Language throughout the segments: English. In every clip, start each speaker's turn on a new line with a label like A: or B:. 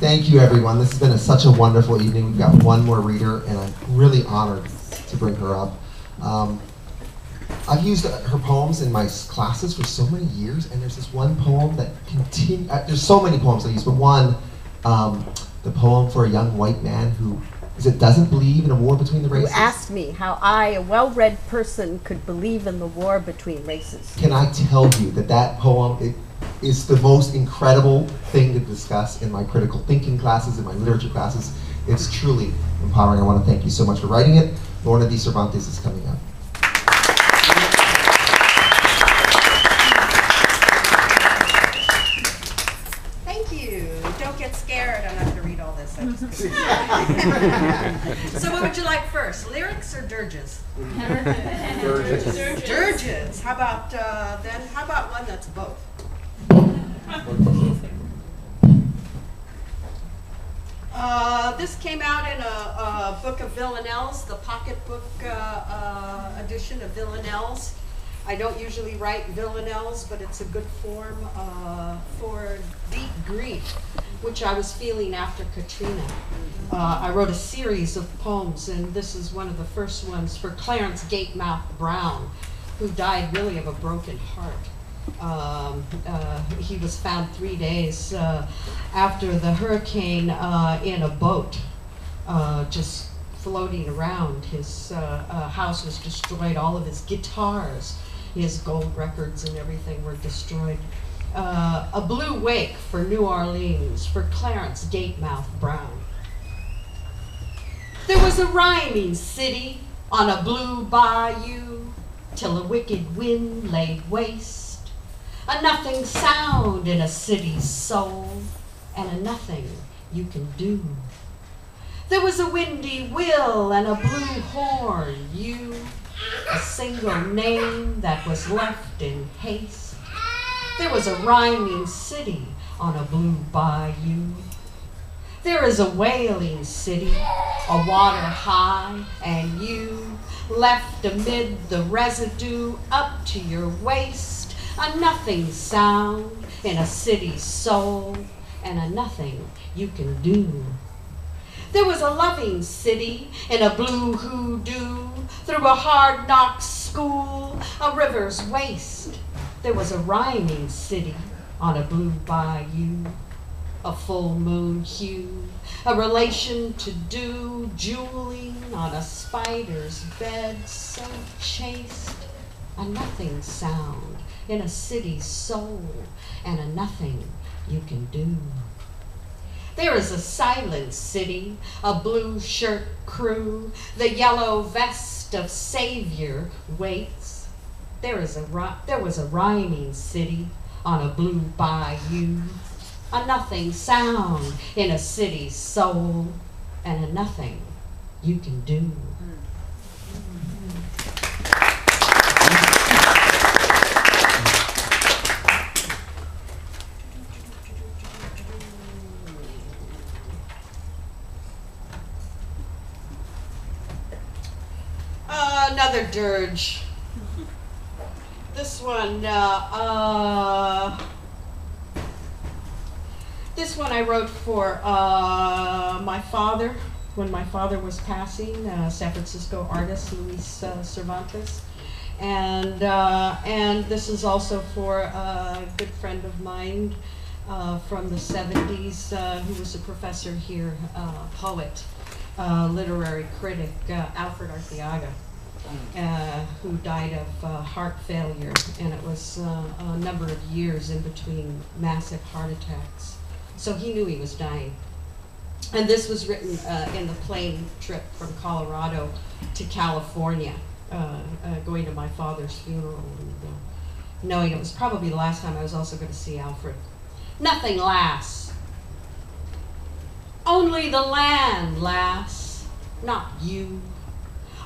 A: Thank you, everyone. This has been such a wonderful evening. We've got one more reader, and I'm really honored to bring her up. I've used her poems in my classes for so many years, and there's this one poem that there's so many poems I use, but one, the poem for a young white man who doesn't believe in a war between the races.
B: Who asked me how I, a well-read person, could believe in the war between races.
A: Can I tell you that poem is the most incredible thing to discuss in my critical thinking classes, in my literature classes. It's truly empowering. I want to thank you so much for writing it. Lorna de Cervantes is coming up.
C: Thank you. Don't get scared. I'm not going to read all this. So what would you like first, lyrics or dirges? Dirges. How about how about one that's both? This came out in a book of villanelles, the pocketbook edition of villanelles. I don't usually write villanelles, but it's a good form for deep grief, which I was feeling after Katrina. I wrote a series of poems, and this is one of the first ones for Clarence Gatemouth Brown, who died really of a broken heart. He was found 3 days after the hurricane in a boat, just floating around. His house was destroyed. All of his guitars, his gold records and everything were destroyed. A blue wake for New Orleans for Clarence Gatemouth Brown. There was a rhyming city on a blue bayou till a wicked wind laid waste. A nothing sound in a city's soul, and a nothing you can do. There was a windy will and a blue horn, you, a single name that was left in haste. There was a rhyming city on a blue bayou. There is a wailing city, a water high, and you, left amid the residue up to your waist. A nothing sound in a city's soul, and a nothing you can do. There was a loving city in a blue hoodoo, through a hard knock school, a river's waste. There was a rhyming city on a blue bayou, a full moon hue, a relation to do, jeweling on a spider's bed so chaste. A nothing sound in a city's soul, and a nothing you can do. There is a silent city, a blue shirt crew, the yellow vest of savior waits. There was a rhyming city on a blue bayou, a nothing sound in a city's soul, and a nothing you can do. Another dirge. This one I wrote for my father when my father was passing, San Francisco artist Luis Cervantes, and this is also for a good friend of mine from the 70s who was a professor here, poet, literary critic, Alfred Arteaga. Who died of heart failure, and it was a number of years in between massive heart attacks. So he knew he was dying. And this was written in the plane trip from Colorado to California, going to my father's funeral, and knowing it was probably the last time I was also going to see Alfred. Nothing lasts. Only the land lasts, not you.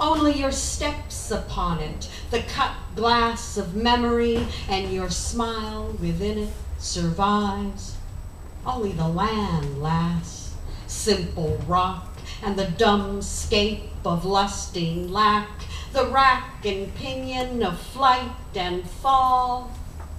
C: Only your steps upon it, the cut glass of memory, and your smile within it survives. Only the land lasts, simple rock, and the dumb scape of lusting lack, the rack and pinion of flight and fall.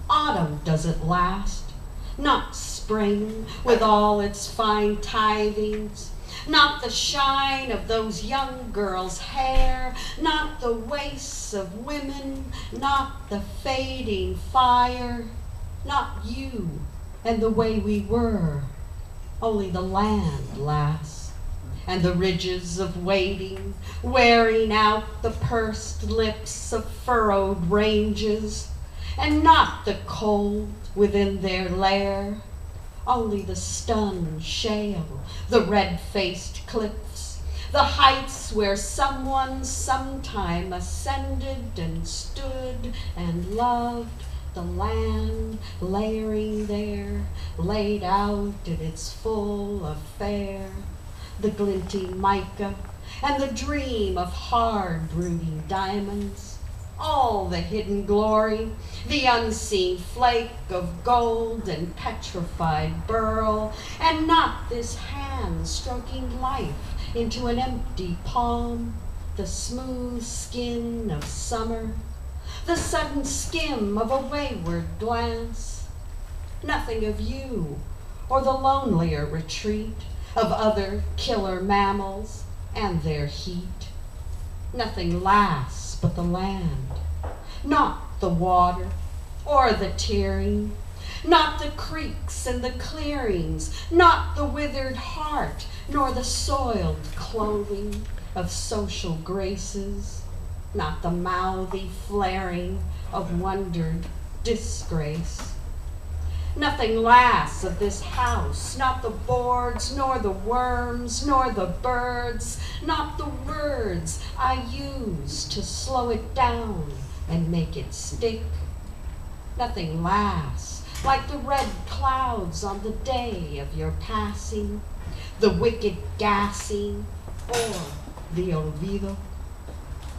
C: Autumn doesn't last, not spring with all its fine tithings, not the shine of those young girls' hair, not the waists of women, not the fading fire, not you and the way we were, only the land, lass, and the ridges of waiting, wearing out the pursed lips of furrowed ranges, and not the cold within their lair, only the stunned shale, the red-faced cliffs, the heights where someone sometime ascended and stood and loved the land layering there, laid out in its full affair, the glinting mica and the dream of hard-brooding diamonds, all the hidden glory, the unseen flake of gold and petrified beryl, and not this hand stroking life into an empty palm, the smooth skin of summer, the sudden skim of a wayward glance, nothing of you or the lonelier retreat of other killer mammals and their heat, nothing lasts but the land, not the water or the tearing, not the creeks and the clearings, not the withered heart, nor the soiled clothing of social graces, not the mouthy flaring of wondered disgrace. Nothing lasts of this house, not the boards, nor the worms, nor the birds, not the words I use to slow it down and make it stick. Nothing lasts like the red clouds on the day of your passing, the wicked gassing, or the olvido.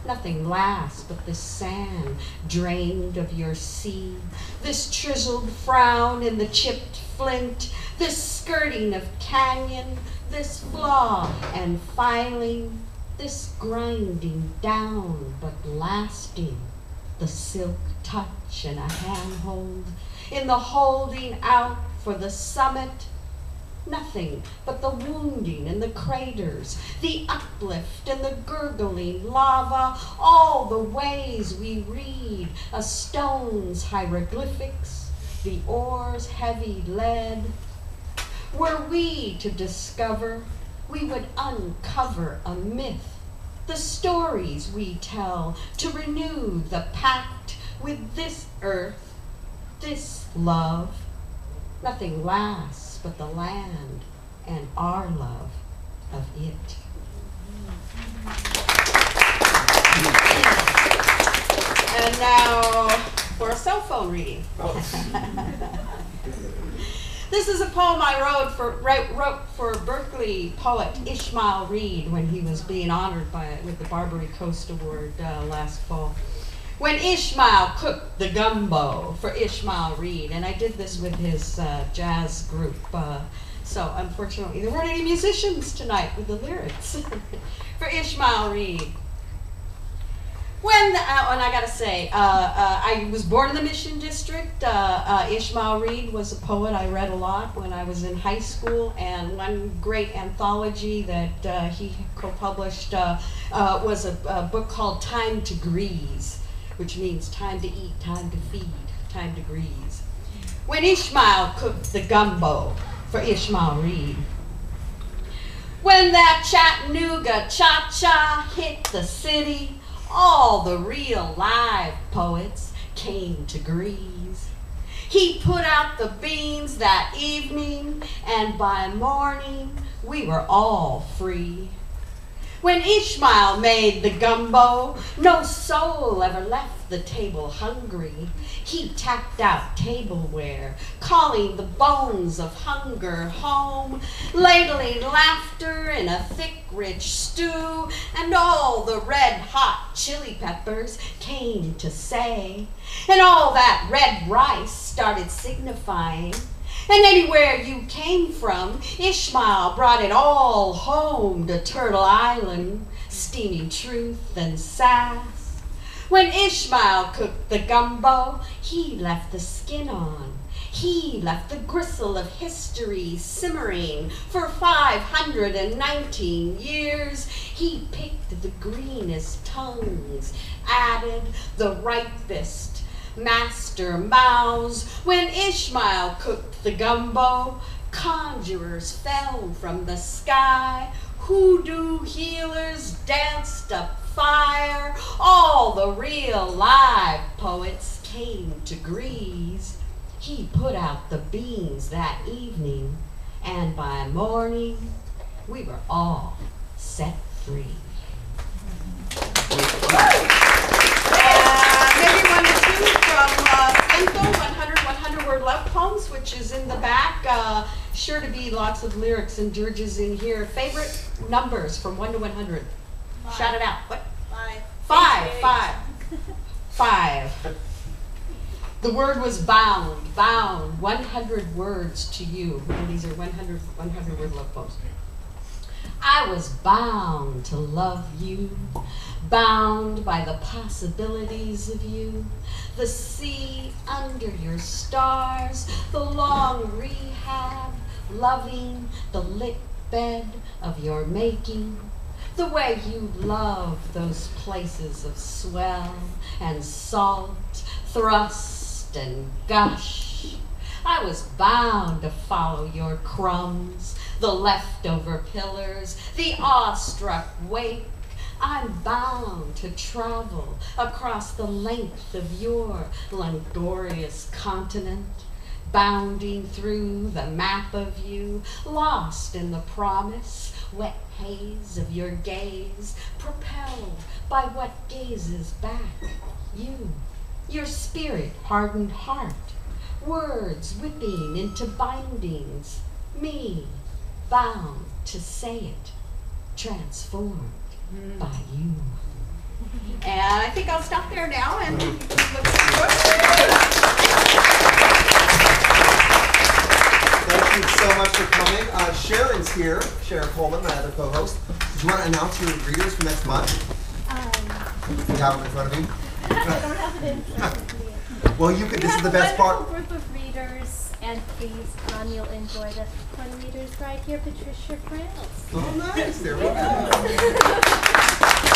C: Nothing lasts but this sand drained of your sea, this chiseled frown in the chipped flint, this skirting of canyon, this flaw and filing, this grinding down but lasting, the silk touch and a handhold, in the holding out for the summit. Nothing but the wounding and the craters, the uplift and the gurgling lava, all the ways we read a stone's hieroglyphics, the oar's heavy lead. Were we to discover, we would uncover a myth, the stories we tell to renew the pact with this earth, this love. Nothing lasts but the land and our love of it. And now for a cell phone reading. This is a poem I wrote for Berkeley poet Ishmael Reed when he was being honored with the Barbary Coast Award last fall. When Ishmael cooked the gumbo for Ishmael Reed, and I did this with his jazz group, so unfortunately there weren't any musicians tonight with the lyrics. For Ishmael Reed. And I gotta say, I was born in the Mission District. Ishmael Reed was a poet I read a lot when I was in high school, and one great anthology that he co-published was a book called Time to Grease, which means time to eat, time to feed, time to grease. When Ishmael cooked the gumbo for Ishmael Reed. When that Chattanooga cha-cha hit the city, all the real live poets came to grease. He put out the beans that evening, and by morning we were all free. When Ishmael made the gumbo, no soul ever left the table hungry. He tacked out tableware, calling the bones of hunger home, ladling laughter in a thick, rich stew, and all the red-hot chili peppers came to say, and all that red rice started signifying. And anywhere you came from, Ishmael brought it all home to Turtle Island, steaming truth and sass. When Ishmael cooked the gumbo, he left the skin on. He left the gristle of history simmering for 519 years. He picked the greenest tongues, added the ripest master mouths. When Ishmael cooked the gumbo, conjurers fell from the sky. Hoodoo healers danced up fire. All the real live poets came to Greece. He put out the beans that evening, and by morning, we were all set free. Maybe one or two from Cinco, 100 word love poems, which is in the back. Sure to be lots of lyrics and dirges in here. Favorite numbers from 1 to 100? Shout it out. What? 5. 5. The word was bound. 100 words to you. And these are 100 word love poems. I was bound to love you, bound by the possibilities of you, the sea under your stars, the long rehab, loving the lit bed of your making, the way you love those places of swell and salt, thrust and gush. I was bound to follow your crumbs, the leftover pillars, the awestruck wake. I'm bound to travel across the length of your languorous continent, bounding through the map of you, lost in the promise, wet haze of your gaze, propelled by what gazes back. You, your spirit hardened heart, words whipping into bindings, me, bound to say it, transformed by you. And I think I'll stop there now and look forward.
A: Thank you so much for coming. Sharon's here, Sharon Coleman, my other co-host. Do you want to announce your readers for next month? You have them in front of you?
D: I don't have it in front of me.
A: Well, you could. This is the best part.
D: We have a wonderful group of readers, and please, you'll enjoy the fun readers right here, Patricia France.
A: Oh, nice. There we go.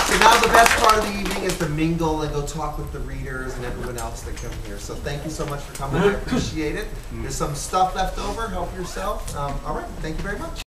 A: So now the best part of the evening is to mingle and go talk with the readers and everyone else that come here. So thank you so much for coming. I appreciate it. There's some stuff left over. Help yourself. All right. Thank you very much.